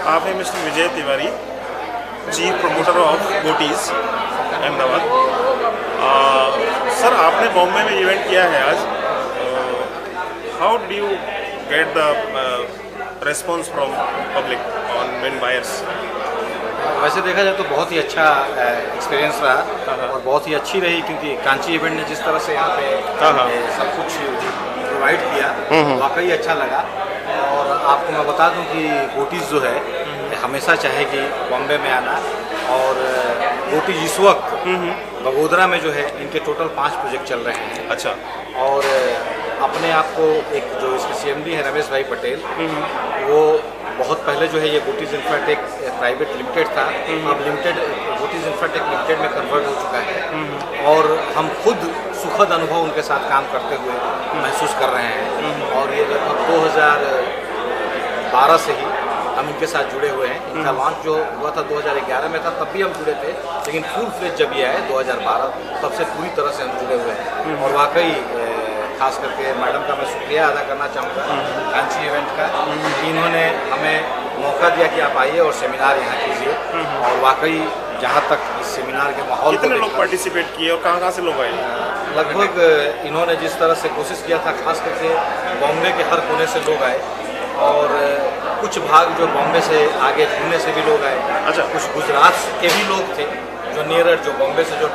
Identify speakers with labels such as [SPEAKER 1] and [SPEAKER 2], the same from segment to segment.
[SPEAKER 1] आप हैं mister Vijay Tiwari, chief promoter of गोटीज अहमदाबाद। सर, आपने बॉम्बे में इवेंट किया है आज। How do you get the response from public on win buyers?
[SPEAKER 2] वैसे देखा जाए तो बहुत ही अच्छा एक्सपीरियंस रहा और बहुत ही अच्छी रही, क्योंकि कांची इवेंट ने जिस तरह से यहाँ पे सब कुछ प्रोवाइड किया वाकई अच्छा लगा। और आपको मैं बता दूं कि गोटीज जो है हमेशा चाहेगी बॉम्बे में आना। और गोटीज इस वक्त बगोदरा में जो है इनके टोटल 5 प्रोजेक्ट चल रहे हैं।
[SPEAKER 1] अच्छा।
[SPEAKER 2] और अपने आप को एक जो इसके CMD है रमेश भाई पटेल, वो बहुत पहले जो है ये गोटीज इंफ्राटेक प्राइवेट लिमिटेड था, अब लिमिटेड गोटीज इंफ्राटेक लिमिटेड में कन्वर्ट हो चुका है। और हम खुद सुखद अनुभव उनके साथ काम करते हुए महसूस कर रहे हैं। और ये लगभग 2012 से ही हम इनके साथ जुड़े हुए हैं। इनका लॉन्च जो हुआ था 2011 में था, तब भी हम जुड़े थे, लेकिन फुल फ्लेज जब ये आए 2012, तब से पूरी तरह से हम जुड़े हुए हैं। और वाकई खास करके मैडम का मैं शुक्रिया अदा करना चाहूँगा कांची इवेंट का, कि इन्होंने हमें मौका दिया कि आप आइए और सेमिनार यहाँ कीजिए। और वाकई जहाँ तक इस सेमिनार के माहौल,
[SPEAKER 1] कितने लोग पार्टिसिपेट किए और कहाँ से लोग आए?
[SPEAKER 2] लगभग इन्होंने जिस तरह से कोशिश किया था, खास करके बॉम्बे के हर कोने से लोग आए। और कुछ भाग जो बॉम्बे से आगे घूमने से भी लोग आए।
[SPEAKER 1] अच्छा।
[SPEAKER 2] कुछ गुजरात के भी लोग थे जो नियरर, जो बॉम्बे से जो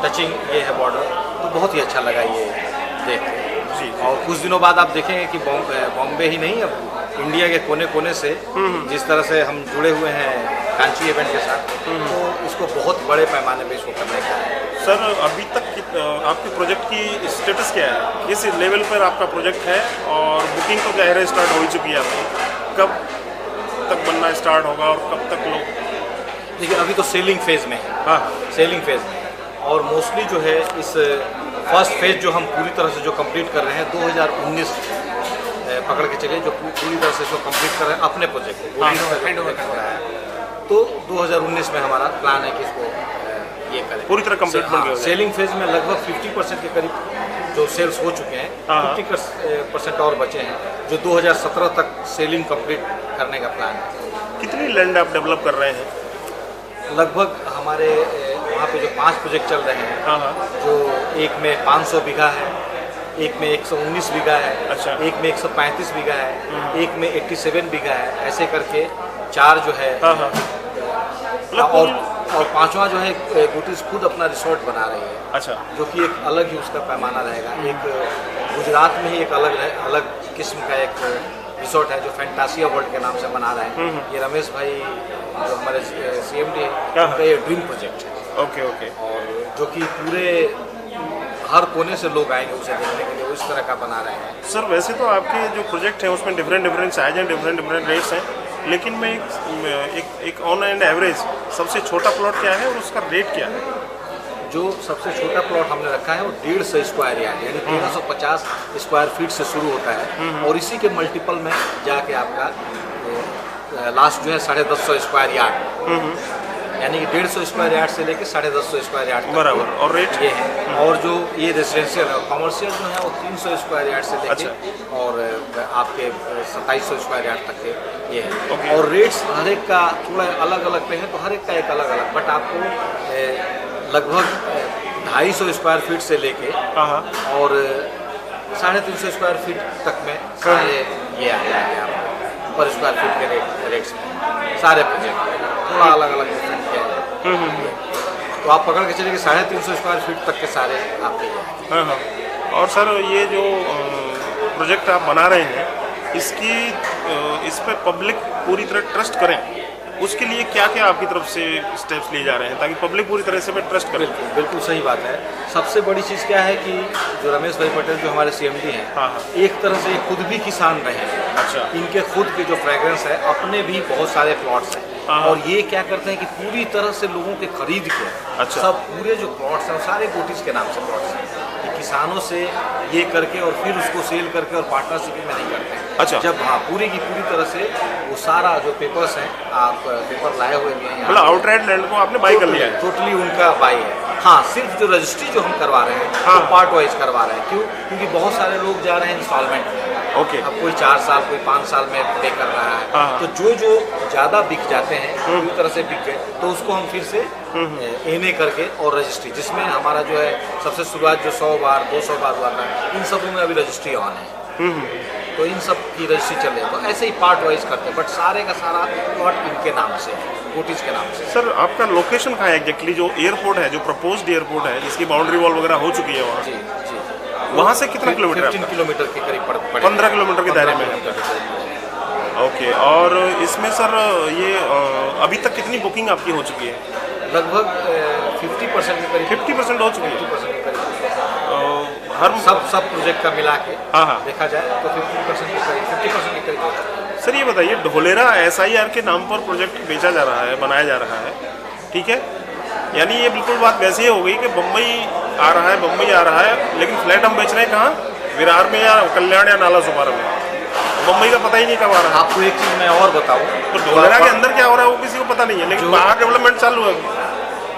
[SPEAKER 2] टचिंग ये है बॉर्डर, तो बहुत ही अच्छा लगा ये देख के।
[SPEAKER 1] जी।
[SPEAKER 2] और कुछ दिनों बाद आप देखेंगे कि बॉम्बे ही नहीं, अब इंडिया के कोने कोने से जिस तरह से हम जुड़े हुए हैं कांची इवेंट के साथ, तो इसको बहुत बड़े पैमाने पर इसको करने का है।
[SPEAKER 1] सर, अभी तक आपके प्रोजेक्ट की स्टेटस क्या है? किस लेवल पर आपका प्रोजेक्ट है? और बुकिंग तो क्या स्टार्ट हो ही चुकी है आपकी? कब तक बनना स्टार्ट होगा और कब तक लोग?
[SPEAKER 2] देखिए, अभी तो सेलिंग फेज में है।
[SPEAKER 1] हाँ,
[SPEAKER 2] सेलिंग फेज में। और मोस्टली जो है इस फर्स्ट फेज जो हम पूरी तरह से जो कंप्लीट कर रहे हैं 2019 पकड़ के चलिए, जो पूरी तरह से जो कंप्लीट कर रहे हैं अपने प्रोजेक्ट को हैंड ओवर कर रहा है, तो 2019 में हमारा प्लान है कि इसको ये करें
[SPEAKER 1] पूरी तरह कंप्लीट बन गया।
[SPEAKER 2] सेलिंग फेज में लगभग 50% के करीब जो सेल्स हो चुके हैं, 50% और बचे हैं, जो 2017 तक सेलिंग कंप्लीट करने का प्लान है।
[SPEAKER 1] कितनी लैंड आप डेवलप कर रहे हैं?
[SPEAKER 2] लगभग हमारे वहाँ पे जो 5 प्रोजेक्ट चल रहे हैं, जो एक में 500 बीघा है, एक में 119 बीघा है,
[SPEAKER 1] अच्छा।
[SPEAKER 2] एक में 135 बीघा है, एक में 87 बीघा है, ऐसे करके 4 जो है। और 5वां जो है गोटीज खुद अपना रिसोर्ट बना रही है।
[SPEAKER 1] अच्छा।
[SPEAKER 2] जो कि एक अलग ही उसका पैमाना रहेगा। एक गुजरात में ही एक अलग किस्म का एक रिसोर्ट है जो फैंटासिया वर्ल्ड के नाम से बना रहे हैं। ये रमेश भाई जो हमारे CMD है, उनका ये ड्रीम प्रोजेक्ट है।
[SPEAKER 1] ओके।
[SPEAKER 2] और जो कि पूरे हर कोने से लोग आएंगे उसे देखने के लिए, वो इस तरह का बना रहे हैं।
[SPEAKER 1] सर, वैसे तो आपके जो प्रोजेक्ट हैं उसमें डिफरेंट साइज हैं, डिफरेंट रेट्स हैं, लेकिन मैं एक ऑन एंड एवरेज सबसे छोटा प्लॉट क्या है और उसका रेट क्या है?
[SPEAKER 2] जो सबसे छोटा प्लॉट हमने रखा है वो 150 स्क्वायर यार्ड, यानी 1350 स्क्वायर फीट से शुरू होता है। और इसी के मल्टीपल में जाके आपका लास्ट जो है 150 स्क्वायर यार्ड, यानी कि 150 स्क्वायर यार्ड से लेके 150 स्क्वायर यार्ड
[SPEAKER 1] बराबर। और रेट
[SPEAKER 2] ये है। और जो ये रेजिडेंशियल है, कमर्शियल जो है वो 300 स्क्वायर यार्ड से लेके और आपके 2700 स्क्वायर यार्ड तक के ये है। और रेट्स हर एक का थोड़ा अलग अलग पे है, तो हर एक का एक अलग अलग, बट आपको लगभग 250 स्क्वायर फीट से लेके और 350 स्क्वायर फीट तक में सारे ये आ जाएंगे आपको पर स्क्वायर फीट के रेट्स में। सारे प्रोजेक्ट थोड़ा अलग अलग डिफरेंट किया है, तो आप पकड़ के चलिए कि 350 स्क्वायर फीट तक के सारे आपके।
[SPEAKER 1] और सर, ये जो प्रोजेक्ट आप बना रहे हैं, इस पर पब्लिक पूरी तरह ट्रस्ट करें, उसके लिए क्या क्या आपकी तरफ से स्टेप्स लिए जा रहे हैं ताकि पब्लिक पूरी तरह से ट्रस्ट करे?
[SPEAKER 2] बिल्कुल सही बात है। सबसे बड़ी चीज़ क्या है कि जो रमेश भाई पटेल जो हमारे CMD हैं, एक तरह से खुद भी किसान रहे हैं।
[SPEAKER 1] अच्छा।
[SPEAKER 2] इनके खुद के जो फ्रेग्रेंस है, अपने भी बहुत सारे प्लॉट्स हैं। और ये क्या करते हैं कि पूरी तरह से लोगों के खरीद के,
[SPEAKER 1] अच्छा,
[SPEAKER 2] सब पूरे जो प्लॉट्स हैं सारे गोटीज के नाम से प्लॉट्स हैं, कि किसानों से ये करके और फिर उसको सेल करके और पार्टनरशिप में नहीं करते हैं।
[SPEAKER 1] अच्छा।
[SPEAKER 2] जब पूरी की पूरी तरह से वो सारा जो पेपर्स हैं, आप पेपर लाए हुए हैं,
[SPEAKER 1] मतलब आउटराइट लैंड को आपने बाई कर लिया है?
[SPEAKER 2] टोटली उनका बाई है। हाँ, सिर्फ जो रजिस्ट्री जो हम करवा रहे हैं, वो पार्ट वाइज करवा रहे हैं। क्यों? क्योंकि बहुत सारे लोग जा रहे हैं इंस्टॉलमेंट में,
[SPEAKER 1] ओके।
[SPEAKER 2] अब कोई 4 साल, कोई 5 साल में पे कर रहा है।
[SPEAKER 1] हाँ।
[SPEAKER 2] तो जो ज़्यादा बिक जाते हैं, पूरी तरह से बिक गए, तो उसको हम फिर से एनए करके और रजिस्ट्री, जिसमें हमारा जो है सबसे शुरुआत जो 100 बार 200 बार हुआ था, इन सबों में अभी रजिस्ट्री ऑन है। तो इन सब की रजिस्ट्री चल रही है। तो ऐसे ही पार्ट वाइज करते हैं, बट सारे का सारा प्लॉट इनके नाम से, कोटीज के नाम से।
[SPEAKER 1] सर आपका लोकेशन कहाँ है एग्जैक्टली? जो एयरपोर्ट है, जो प्रपोज्ड एयरपोर्ट है, जिसकी बाउंड्री वॉल वगैरह हो चुकी है वहाँ,
[SPEAKER 2] जी जी,
[SPEAKER 1] वहाँ से कितना किलोमीटर?
[SPEAKER 2] 15 किलोमीटर के करीब पड़े।
[SPEAKER 1] 15 किलोमीटर के दायरे में है। ओके। और इसमें सर ये अभी तक कितनी बुकिंग आपकी हो चुकी है?
[SPEAKER 2] लगभग 50% के करीब।
[SPEAKER 1] 50% हो चुकी है।
[SPEAKER 2] 50% के करीब।
[SPEAKER 1] हर
[SPEAKER 2] सब प्रोजेक्ट का मिला के
[SPEAKER 1] हाँ
[SPEAKER 2] देखा जाए तो 50% के करीब, 50% के करीब हो चुका है।
[SPEAKER 1] सर ये बताइए, ढोलेरा SIR के नाम पर प्रोजेक्ट बेचा जा रहा है, बनाया जा रहा है, ठीक है? यानी ये बिल्कुल बात वैसी हो गई कि बम्बई आ रहा है, बम्बई आ रहा है, लेकिन फ्लैट हम बेच रहे हैं कहाँ? विरार में या कल्याण या नाला सुपारा में। बम्बई का पता ही नहीं कब आ रहा है।
[SPEAKER 2] आपको एक चीज़ मैं और बताऊँ,
[SPEAKER 1] तो ढोलेरा के अंदर क्या हो रहा है वो किसी को पता नहीं है, लेकिन बाहर डेवलपमेंट चालू है।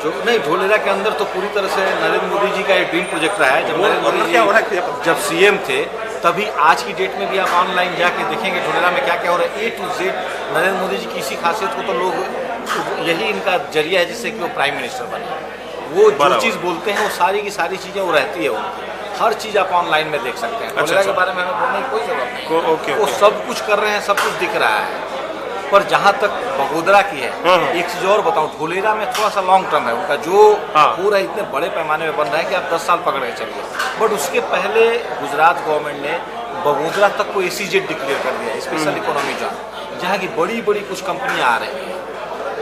[SPEAKER 2] जो नहीं, ढोलेरा के अंदर तो पूरी तरह से नरेंद्र मोदी जी का एक ड्रीम प्रोजेक्ट रहा है। जब नरेंद्र मोदी
[SPEAKER 1] क्या हो रहा है?
[SPEAKER 2] जब CM थे, तभी आज की डेट में भी आप ऑनलाइन जाके देखेंगे ढोलेरा में क्या क्या हो रहा है। A to Z Narendra Modi ji की इसी खासियत को तो लोग, यही इनका जरिया है जिससे कि वो प्राइम मिनिस्टर बने। वो जो चीज़ बोलते हैं वो सारी की सारी चीज़ें वो रहती है उनकी। हर चीज़ आप ऑनलाइन में देख सकते हैं। ढोलेरा के बारे में हमें बोलने की कोई जरूरत नहीं। वो सब कुछ कर रहे हैं, सब कुछ दिख रहा है। पर जहाँ तक बगोदरा की है, एक चीज़ और बताऊँ, ढोलेरा में थोड़ा सा लॉन्ग टर्म है उनका, जो पूरा इतने बड़े पैमाने में बन रहा है कि आप 10 साल पकड़ के चलिए। बट उसके पहले गुजरात गवर्नमेंट ने बगोदरा तक को SEZ डिक्लेयर कर दिया, स्पेशल इकोनॉमी जोन, जहाँ की बड़ी बड़ी कुछ कंपनियाँ आ रही हैं।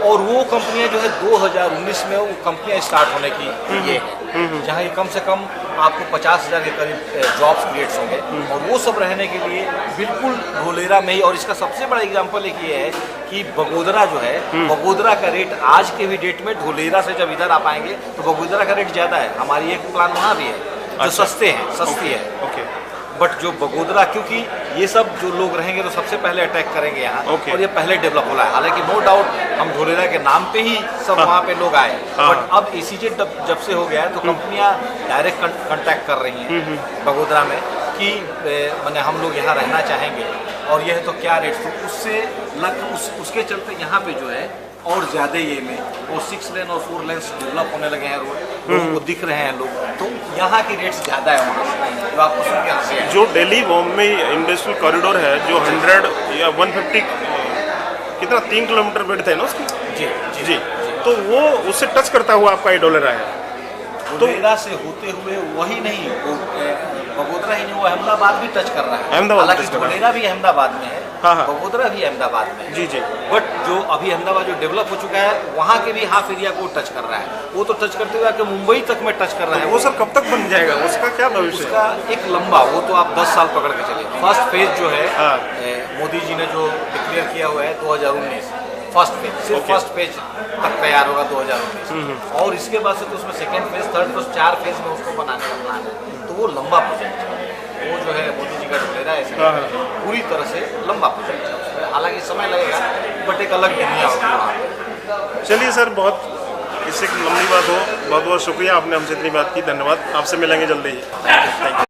[SPEAKER 2] और वो कंपनियां जो है 2019 में वो कंपनियां स्टार्ट होने की ये है, जहाँ ये कम से कम आपको 50,000 के करीब जॉब्स क्रिएट्स होंगे। और वो सब रहने के लिए बिल्कुल ढोलेरा में ही। और इसका सबसे बड़ा एग्जांपल एक ये है कि बगोदरा जो है, बगोदरा का रेट आज के भी डेट में ढोलेरा से जब इधर आप आएंगे तो बगोदरा का रेट ज़्यादा है। हमारी एक प्लान वहाँ भी है जो सस्ती है। बट जो बगोदरा, क्योंकि ये सब जो लोग रहेंगे तो सबसे पहले अटैक करेंगे यहाँ, और ये पहले डेवलप हो रहा है। हालांकि नो डाउट हम ढोलेरा के नाम पे ही सब वहाँ पे लोग आए, बट अब SEZ जब से हो गया है तो कंपनियाँ डायरेक्ट कांटेक्ट कर रही हैं बगोदरा में कि मैंने हम लोग यहाँ रहना चाहेंगे और यह तो क्या रेट, तो उससे उसके चलते यहाँ पे जो है और ज़्यादा ये में और 6 लेन और 4 लेन्स डेवलप होने लगे हैं, रोड लोगों को दिख रहे हैं लोग, तो यहाँ की रेट्स ज़्यादा है वहाँ से, जो आपको सुन के हंसी है।
[SPEAKER 1] जो दिल्ली बॉम्बे इंडस्ट्रियल कॉरिडोर है, जो 100 या 150 कितना 3 किलोमीटर विड्थ है ना उसकी? जी। तो वो उससे टच करता हुआ आपका ये ढोलेरा है।
[SPEAKER 2] ढोलेरा से होते हुए वही नहीं, बगोदरा ही नहीं, वो अहमदाबाद भी टच कर रहा है। हालांकि ढोलेरा भी अहमदाबाद में है, बगोदरा भी अहमदाबाद में है। जी। बट जो अभी अहमदाबाद जो डेवलप हो चुका है, वहाँ के भी हाफ एरिया को टच कर रहा है। वो तो टच करते हुए मुंबई तक में टच कर रहा है।
[SPEAKER 1] वो सर कब तक बन जाएगा? उसका क्या भविष्य?
[SPEAKER 2] उसका एक लंबा, वो तो आप 10 साल पकड़ के चलिए। फर्स्ट फेज जो है मोदी जी ने जो डिक्लेयर किया हुआ है 2019, फर्स्ट फेज, सिर्फ फर्स्ट फेज तक तैयार होगा 2019। और इसके बाद से तो उसमें second phase, third phase, 4 phase में उसको बनाने का प्लान है। तो वो लंबा प्रोजेक्ट है, वो जो है मोदी जी का ढोलेरा है पूरी तरह से लंबा प्रोजेक्ट है। हालांकि समय लगेगा, बट एक अलग दुनिया होगी वहाँ पे।
[SPEAKER 1] चलिए सर, बहुत इससे लंबी बात हो, बहुत बहुत शुक्रिया, आपने हमसे इतनी बात की, धन्यवाद। आपसे मिलेंगे जल्दी ही। Thank you.